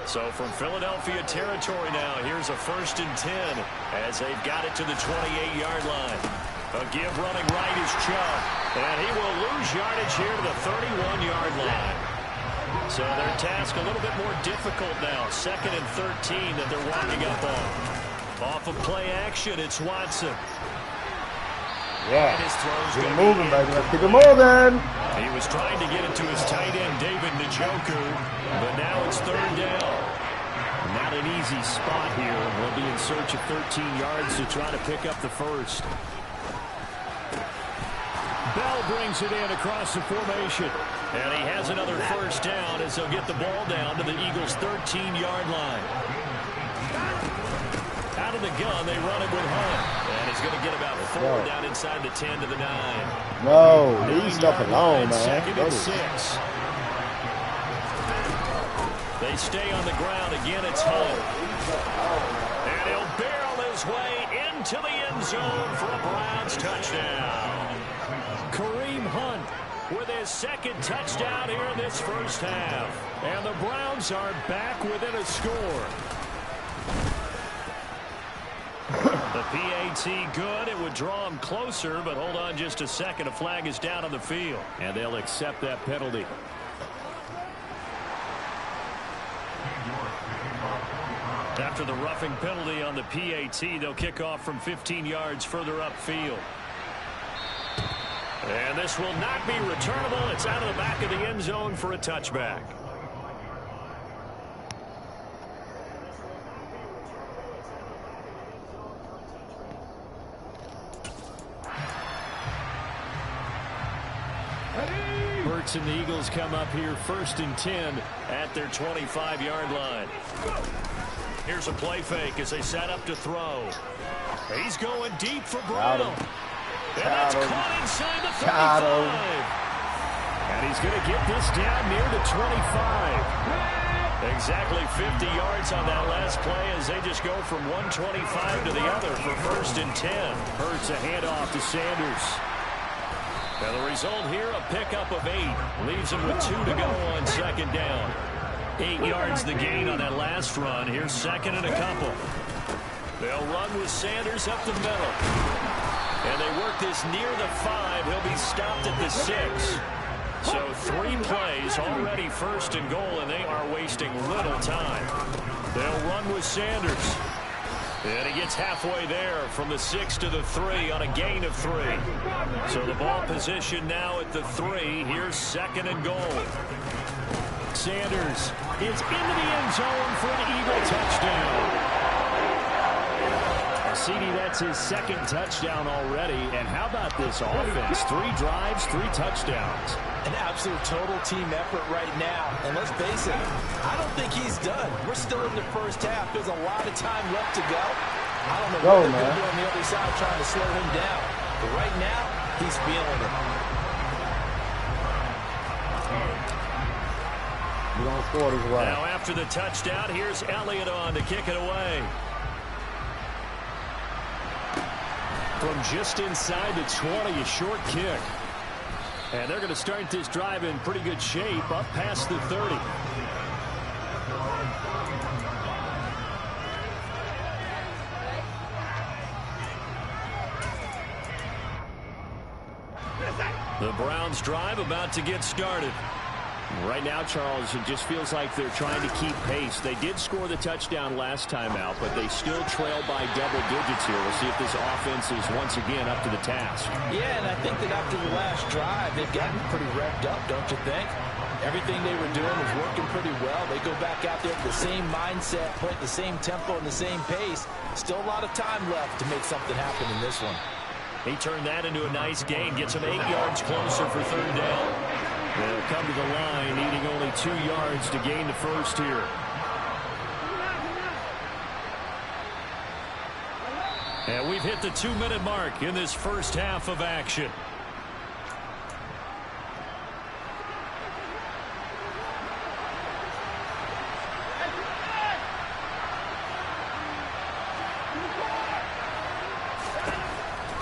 So from Philadelphia territory now, here's a 1st and 10 as they've got it to the 28-yard line. A give running right is Chubb, and he will lose yardage here to the 31-yard line. So their task a little bit more difficult now. 2nd and 13 that they're walking up on. Off of play action, it's Watson. Yeah, and his throw's keep it moving, baby. Let's keep it moving. He was trying to get it to his tight end, David Njoku, but now it's 3rd down. Not an easy spot here. We'll be in search of 13 yards to try to pick up the first. Bell brings it in across the formation. And he has another 1st down as they'll get the ball down to the Eagles' 13-yard line. Out of the gun, they run it with Hunt. And he's going to get about 4 down inside the 10 to the 9. No, leave stuff alone, man. 2nd and 6. They stay on the ground. Again, it's Hunt. And he'll barrel his way into the end zone for a Browns touchdown. Kareem Hunt with his 2nd touchdown here in this first half. And the Browns are back within a score. The PAT good. It would draw him closer, but hold on just a second. A flag is down on the field. And they'll accept that penalty. After the roughing penalty on the PAT, they'll kick off from 15 yards further upfield. And this will not be returnable. It's out of the back of the end zone for a touchback. Hurts and the Eagles come up here 1st and 10 at their 25-yard line. Here's a play fake as they set up to throw. He's going deep for Brown. And that's caught inside the 35. And he's going to get this down near the 25. Exactly 50 yards on that last play as they just go from 125 to the other for 1st and 10. Hurts a handoff to Sanders. And the result here, a pickup of 8. Leaves him with 2 to go on 2nd down. 8 yards the gain on that last run. Here's 2nd and a couple. They'll run with Sanders up the middle. And they work this near the 5. He'll be stopped at the 6. So 3 plays already 1st and goal, and they are wasting little time. They'll run with Sanders. And he gets halfway there from the 6 to the 3 on a gain of 3. So the ball position now at the 3. Here's 2nd and goal. Sanders is into the end zone for an Eagle touchdown. CD, that's his 2nd touchdown already. And how about this offense? 3 drives, 3 touchdowns. An absolute total team effort right now. And let's face it, I don't think he's done. We're still in the first half. There's a lot of time left to go. I don't know what they're going to do on the other side trying to slow him down. But right now, he's feeling it. Now after the touchdown, here's Elliott on to kick it away. From just inside the 20, a short kick. And they're going to start this drive in pretty good shape up past the 30. The Browns drive about to get started. Right now, Charles, it just feels like they're trying to keep pace. They did score the touchdown last time out, but they still trail by double digits here. We'll see if this offense is once again up to the task. Yeah, and I think that after the last drive, they've gotten pretty revved up, don't you think? Everything they were doing was working pretty well. They go back out there with the same mindset, play at the same tempo and the same pace. Still a lot of time left to make something happen in this one. He turned that into a nice gain, gets him 8 yards closer for 3rd down. They'll come to the line, needing only 2 yards to gain the first here. And we've hit the 2-minute mark in this first half of action.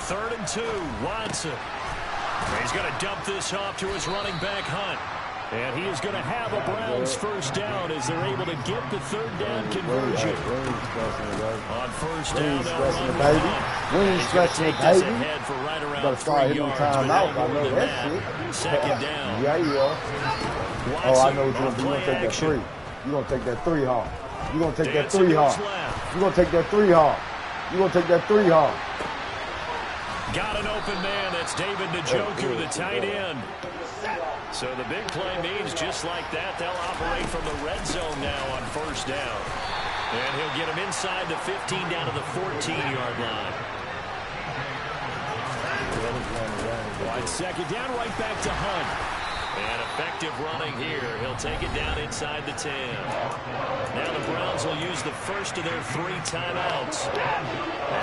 Third and 2, Watson. He's going to dump this off to his running back, Hunt. And he is going to have a Browns first down as they're able to get the third down conversion. On first down, they'll run baby. We ain't stretching it, baby. Ahead for right around Better start hitting time out. I know that shit. Second down. Yeah. Oh, I know what you're going to take that 3. You're going to take that 3 hard. You're going to take that 3 hard. You're going to take that 3 hard. You're going to take that 3 hard. Got an open man. That's David Njoku, the tight end. So the big play means just like that, they'll operate from the red zone now on first down. And he'll get him inside the 15 down to the 14-yard line. On second down, right back to Hunt. And effective running here. He'll take it down inside the 10. Now the Browns will use the first of their 3 timeouts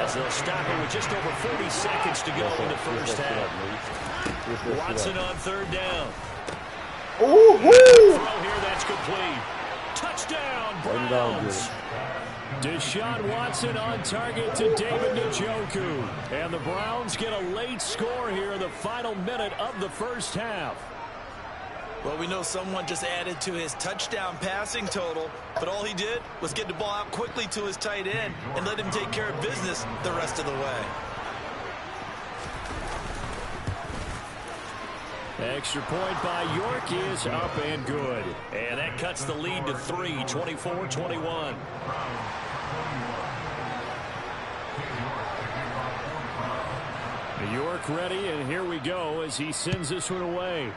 as they'll stop it with just over 40 seconds to go in the first half. Watson on third down. Ooh, throw here, that's complete. Touchdown, Browns. Deshaun Watson on target to David Njoku. And the Browns get a late score here in the final minute of the first half. Well, we know someone just added to his touchdown passing total, but all he did was get the ball out quickly to his tight end and let him take care of business the rest of the way. Extra point by York is up and good. And that cuts the lead to 3, 24-21. York ready, and here we go as he sends this one away.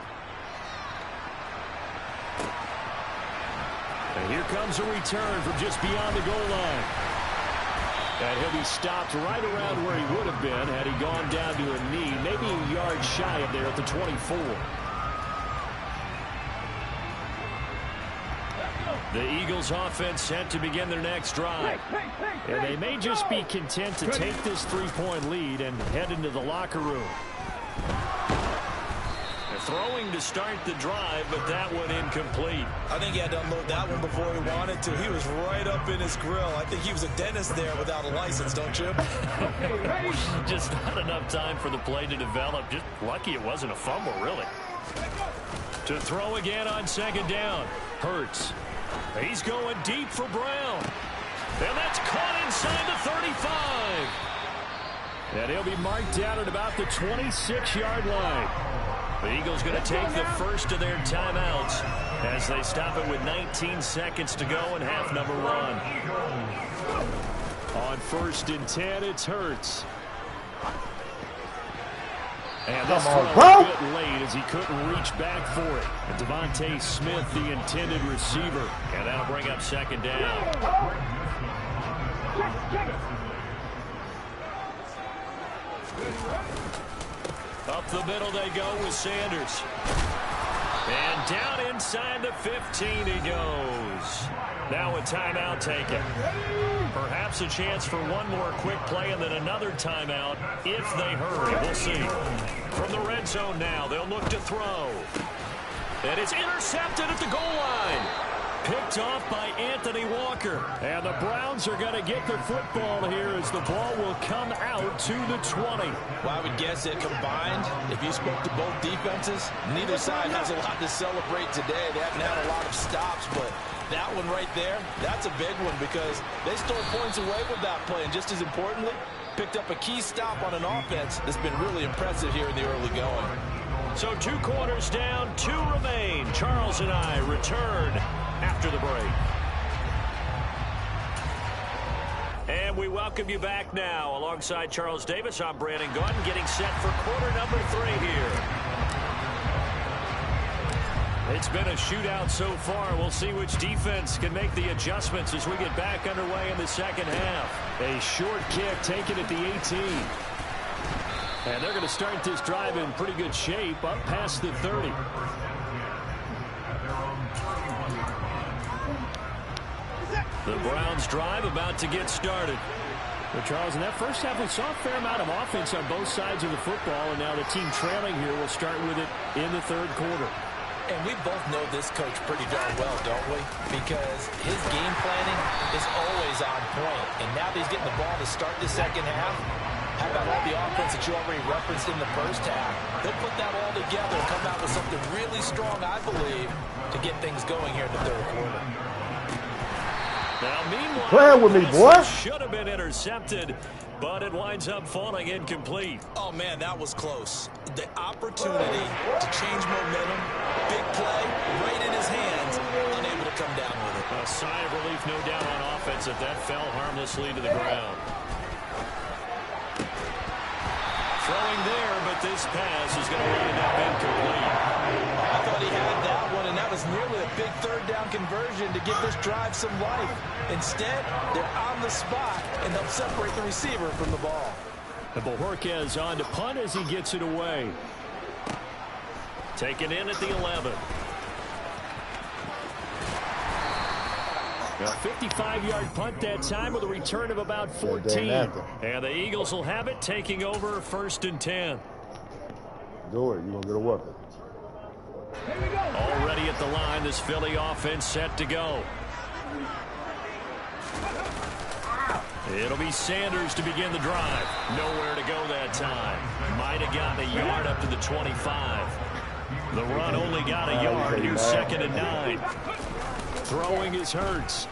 And here comes a return from just beyond the goal line. And he'll be stopped right around where he would have been had he gone down to a knee, maybe a yard shy of there at the 24. The Eagles offense set to begin their next drive. And they may just be content to take this 3-point lead and head into the locker room. Throwing to start the drive, but that one incomplete. I think he had to unload that one before he wanted to. He was right up in his grill. I think he was a dentist there without a license, don't you? Just not enough time for the play to develop. Just lucky it wasn't a fumble, really. To throw again on second down. Hurts. He's going deep for Brown. And that's caught inside the 35. And he'll be marked down at about the 26-yard line. The Eagles going to take the first of their timeouts as they stop it with 19 seconds to go in half number 1. On first and 10, it's Hurts. And this throw a bit late as he couldn't reach back for it. And Devontae Smith, the intended receiver. And that'll bring up second down. Up the middle they go with Sanders. And down inside the 15 he goes. Now a timeout taken. Perhaps a chance for one more quick play and then another timeout if they hurry. We'll see. From the red zone now, they'll look to throw. And it's intercepted at the goal line. Picked off by Anthony Walker. And the Browns are going to get the football here as the ball will come out to the 20. Well, I would guess that combined, if you spoke to both defenses, neither side has a lot to celebrate today. They haven't had a lot of stops, but that one right there, that's a big one because they stole points away with that play. And just as importantly, picked up a key stop on an offense that's been really impressive here in the early going. So 2 quarters down, 2 remain. Charles and I return after the break. And we welcome you back now. Alongside Charles Davis, I'm Brandon Gunn, getting set for quarter number 3 here. It's been a shootout so far. We'll see which defense can make the adjustments as we get back underway in the second half. A short kick taken at the 18. And they're going to start this drive in pretty good shape up past the 30. The Browns drive about to get started. Well, Charles, in that first half, we saw a fair amount of offense on both sides of the football, and now the team trailing here will start with it in the third quarter. And we both know this coach pretty darn well, don't we? Because his game planning is always on point. And now that he's getting the ball to start the second half, How about all the offense that you already referenced in the first half? They'll put that all together and come out with something really strong, I believe, to get things going here in the third quarter. Now, meanwhile, play with me, boy. Should have been intercepted, but it winds up falling incomplete. Oh, man, that was close. The opportunity to change momentum, big play, right in his hands, unable to come down with it. A sigh of relief, no doubt, on offense if that fell harmlessly to the ground. Throwing there, but this pass is going to wind up incomplete. I thought he had that one, and that was nearly a big third down conversion to give this drive some life. Instead, they're on the spot, and they'll separate the receiver from the ball. And Bojorquez on to punt as he gets it away. Taken in at the 11. A 55-yard punt that time with a return of about 14. And the Eagles will have it, taking over 1st and 10. Do it. You're going to get a weapon. Already at the line, this Philly offense set to go. It'll be Sanders to begin the drive. Nowhere to go that time. Might have gotten a yard up to the 25. The run only got a yard. Here's 2nd and 9. Throwing is Hurts.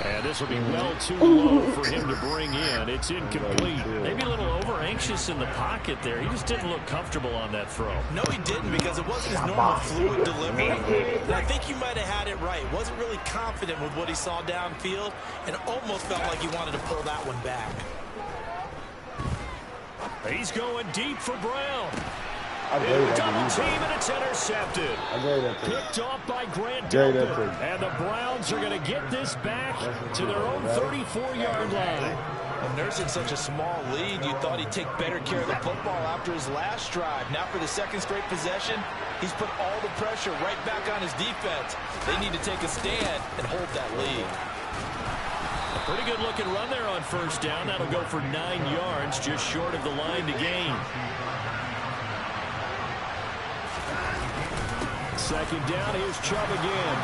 And this will be well too low for him to bring in. It's incomplete. Maybe a little over-anxious in the pocket there. He just didn't look comfortable on that throw. No, he didn't, because it wasn't his normal fluid delivery. And I think you might have had it right. Wasn't really confident with what he saw downfield, and almost felt like he wanted to pull that one back. He's going deep for Brown. Double team, and it's intercepted. Picked off by Grant Delpit. And the Browns are going to get this back to their own 34-yard line. And nursing such a small lead, you thought he'd take better care of the football after his last drive. Now for the 2nd straight possession, he's put all the pressure right back on his defense. They need to take a stand and hold that lead. A pretty good-looking run there on 1st down. That'll go for 9 yards, just short of the line to gain. 2nd down, here's Chubb again.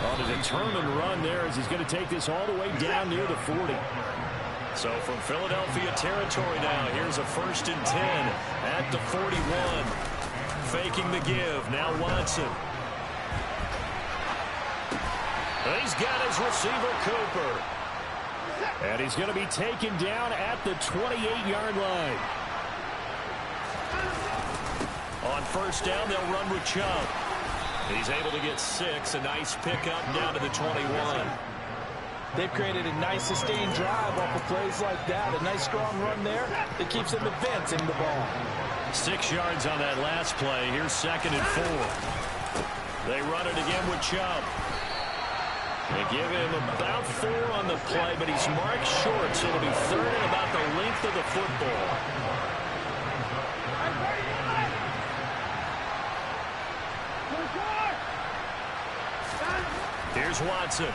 On a determined run there as he's going to take this all the way down near the 40. So from Philadelphia territory now, here's a 1st and 10 at the 41. Faking the give, now Watson. He's got his receiver, Cooper. And he's going to be taken down at the 28-yard line. On 1st down, they'll run with Chubb. He's able to get 6. A nice pickup down to the 21. They've created a nice sustained drive off of plays like that. A nice strong run there that keeps them advancing the ball. 6 yards on that last play. Here's 2nd and 4. They run it again with Chubb. They give him about 4 on the play, but he's marked short, so it'll be 3rd and about the length of the football. Here's Watson.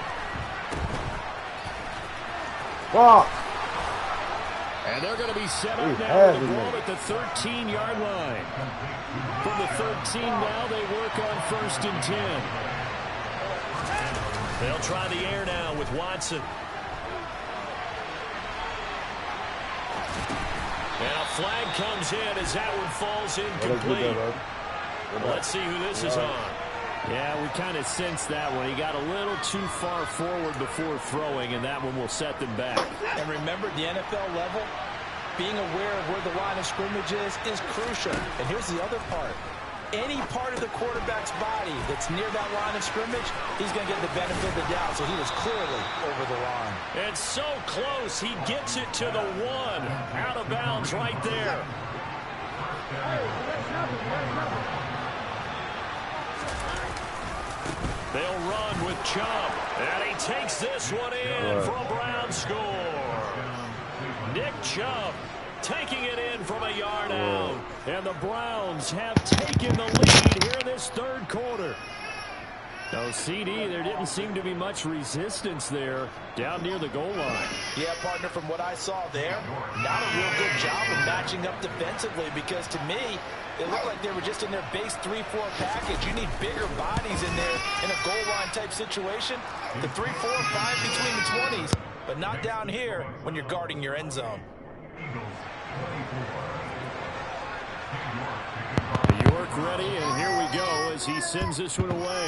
And they're going to be set up now with the ball at the 13-yard line. From the 13 now, they work on 1st and 10. They'll try the air now with Watson. And a flag comes in as that one falls incomplete. Let's see who this is on. Yeah, we kind of sensed that one. He got a little too far forward before throwing, and that one will set them back. And remember, the NFL level, being aware of where the line of scrimmage is crucial. And here's the other part. Any part of the quarterback's body that's near that line of scrimmage, he's going to get the benefit of the doubt. So he was clearly over the line. And so close, he gets it to the 1. Out of bounds right there. They'll run with Chubb. And he takes this one in for a Brown score. Nick Chubb taking it in from a yard out. And the Browns have taken the lead here in this 3rd quarter. No, CD, there didn't seem to be much resistance there down near the goal line. Yeah, partner, from what I saw there, not a real good job of matching up defensively, because to me, it looked like they were just in their base 3-4 package. You need bigger bodies in there in a goal line type situation. The 3-4, 5 between the 20s but not down here when you're guarding your end zone. York ready, and here we go as he sends this one away.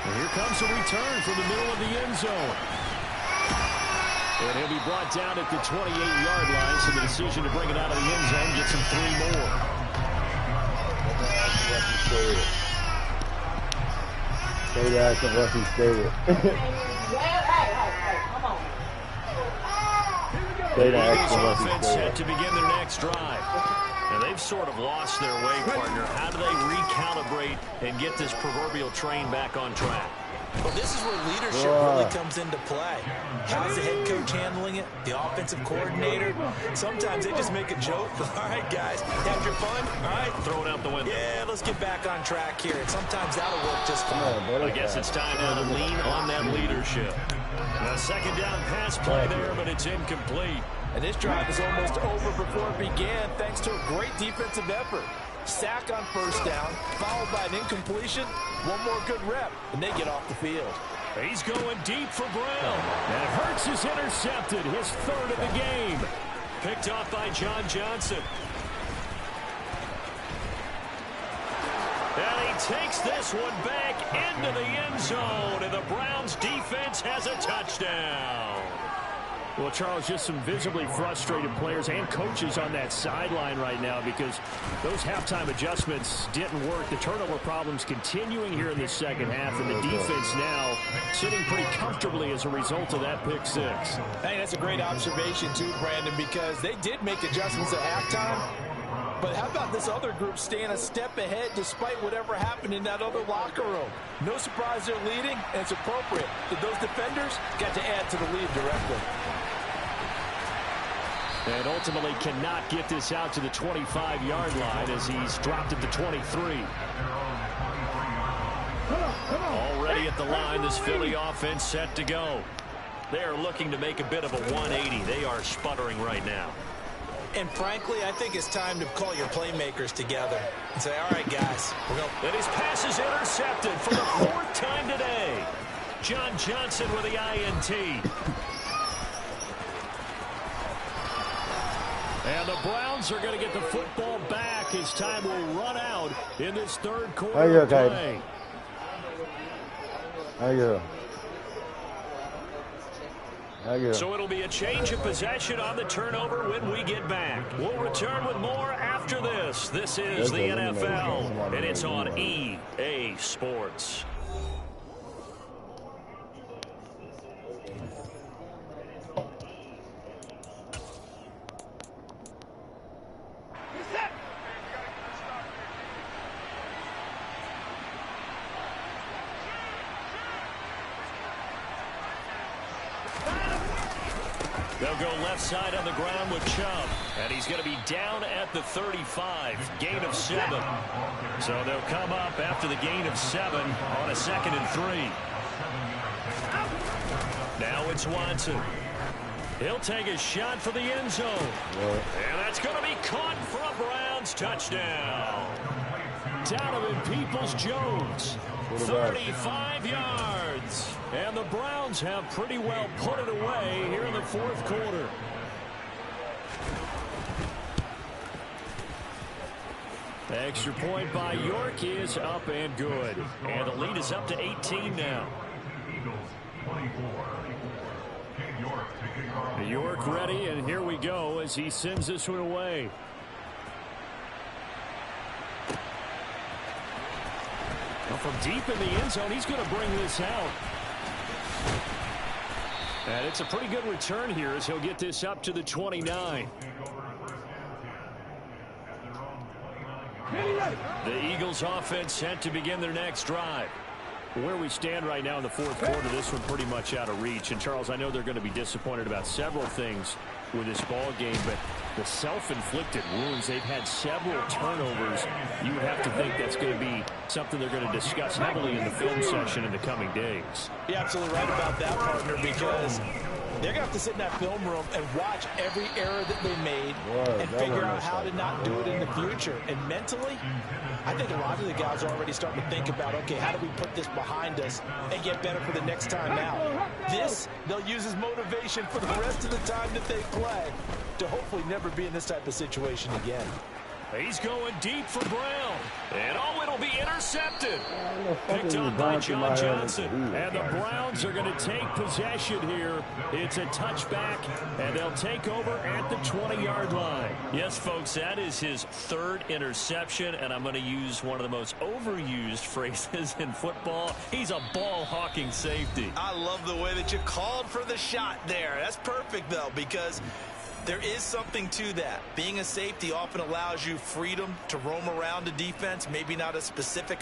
And here comes a return from the middle of the end zone. And he'll be brought down at the 28-yard line, so the decision to bring it out of the end zone gets him 3 more. Say that to what he said. The Eagles offense set to begin their next drive. Now, they've sort of lost their way, partner. How do they recalibrate and get this proverbial train back on track? Well, this is where leadership really comes into play. How's the head coach handling it? The offensive coordinator? Sometimes they just make a joke. All right, guys, have your fun? All right. Throw it out the window. Yeah, let's get back on track here. And sometimes that'll work just fine. I guess it's time now to lean on that leadership. Now, second down pass play there, but it's incomplete. And this drive is almost over before it began thanks to a great defensive effort. Sack on first down, followed by an incompletion. One more good rep, and they get off the field. He's going deep for Brown. And Hurts is intercepted, his 3rd of the game. Picked off by John Johnson. And he takes this one back into the end zone, and the Browns defense has a touchdown. Well, Charles, just some visibly frustrated players and coaches on that sideline right now because those halftime adjustments didn't work. The turnover problems continuing here in the second half, and the defense now sitting pretty comfortably as a result of that pick 6. Hey, that's a great observation too, Brandon, because they did make adjustments at halftime. But how about this other group staying a step ahead despite whatever happened in that other locker room? No surprise they're leading, and it's appropriate that those defenders got to add to the lead directly. And ultimately cannot get this out to the 25-yard line as he's dropped at the 23. Already at the line, this Philly offense set to go. They are looking to make a bit of a 180. They are sputtering right now. And frankly, I think it's time to call your playmakers together and say, all right, guys, we're going to... And his pass is intercepted for the 4th time today. John Johnson with the INT. And the Browns are going to get the football back as time will run out in this 3rd quarter of play. So it'll be a change of possession on the turnover when we get back. We'll return with more after this. This is the NFL, and it's on EA Sports. They'll go left side on the ground with Chubb. And he's going to be down at the 35. Gain of 7. So they'll come up after the gain of 7 on a 2nd and 3. Now it's Watson. He'll take a shot for the end zone. And that's going to be caught for a Browns touchdown. Donovan Peoples-Jones. 35 yards. And the Browns have pretty well put it away here in the 4th quarter. Extra point by York is up and good. And the lead is up to 18 now. York ready, and here we go as he sends this one away. Well, from deep in the end zone, he's going to bring this out. And it's a pretty good return here as he'll get this up to the 29. The Eagles offense set to begin their next drive. Where we stand right now in the 4th quarter, this one pretty much out of reach. And, Charles, I know they're going to be disappointed about several things with this ball game, but the self-inflicted wounds, they've had several turnovers. You would have to think that's going to be something they're going to discuss heavily in the film session in the coming days. You're absolutely right about that, partner, because They're going to have to sit in that film room and watch every error that they made and figure out how to not do it in the future. And mentally, I think a lot of the guys are already starting to think about, okay, how do we put this behind us and get better for the next time out? This, they'll use as motivation for the rest of the time that they play to hopefully never be in this type of situation again. He's going deep for Brown. And, oh, it'll be intercepted. Picked up by John Johnson. And the Browns are going to take possession here. It's a touchback, and they'll take over at the 20-yard line. Yes, folks, that is his third interception, and I'm going to use one of the most overused phrases in football. He's a ball-hawking safety. I love the way that you called for the shot there. That's perfect, though, because there is something to that. Being a safety often allows you freedom to roam around a defense, maybe not a specific